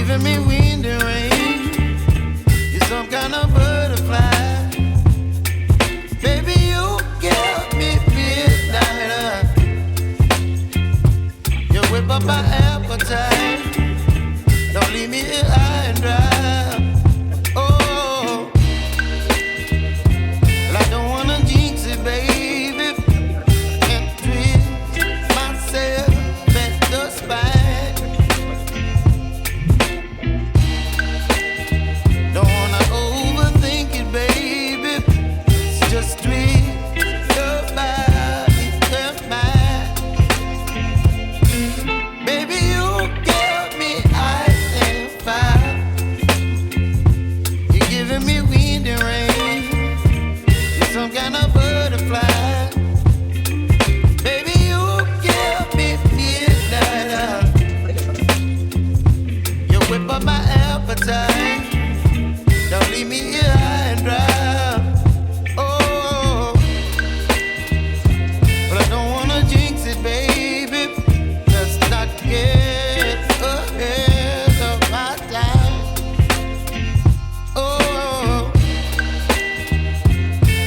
giving me wind and rain. You're some kind of butterfly. Baby, you give me midnight. You whip up my appetite. Don't leave me here high and dry. Oh, well, I don't wanna jinx it, baby. Can't twist myself at the spine. Don't wanna overthink it, baby. It's just twist your body and mine. Baby, you give me ice and fire. You're giving me wind and rain. You're some kind of butterfly. Baby, you give me midnight. You whip up my appetite. Don't leave me here high and dry. Oh, but I don't wanna jinx it, baby. Let's not get ahead of my time. Oh,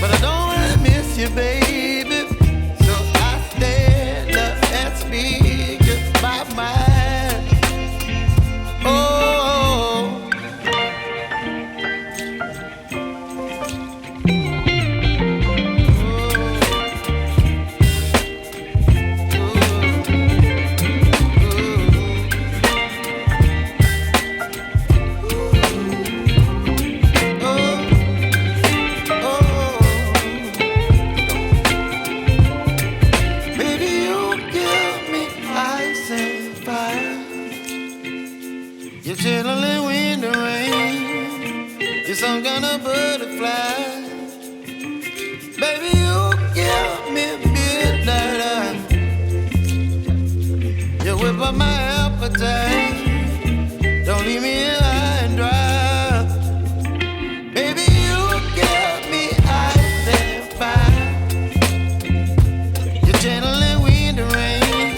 but I don't wanna miss you, baby. So I stand up and speak my mind. Oh. Baby, you give me ice and fire. You're chilling wind and rain. You're some kind of butterfly. Baby, you give me midnight. You whip up my appetite. Don't leave me here high and dry. Baby, you give me ice and fire. You're channeling wind and rain.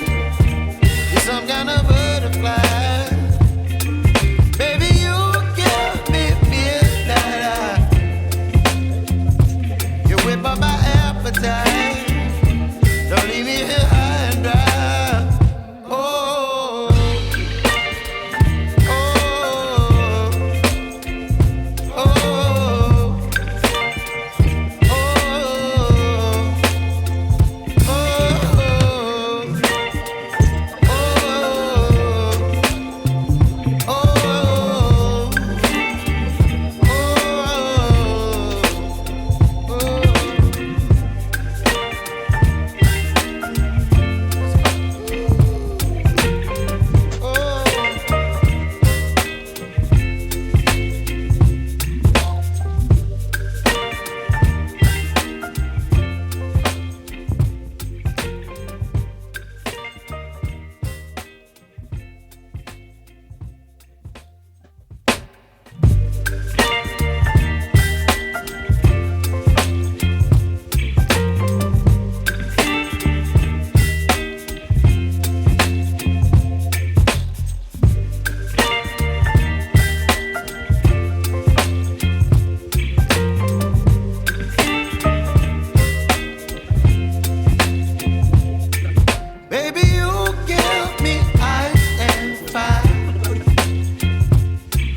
You're some kind of butterfly. Baby, you give me midnight. You whip up my appetite. Don't leave me here high and dry. Oh, oh, oh, oh, baby, you give me ice and fire.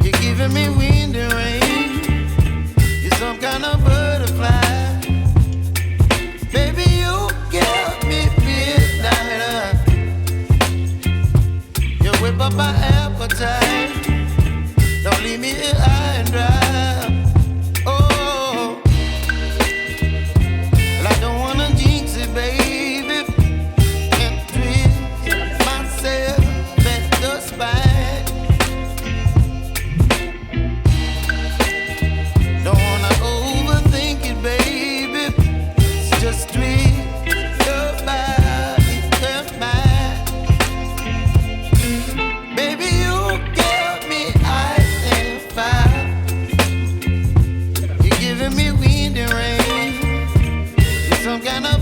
You're giving me wind and rain. You're some kind of butterfly. Baby, you give me midnight. You whip up my appetite. Don't leave me here high and dry. Oh, well, I don't wanna jinx it, baby. Can't twist myself at the spine. Don't wanna overthink it, baby. It's just twist your body and mine. Baby, you give me ice and fire. You're giving me wind and rain. You're some kind of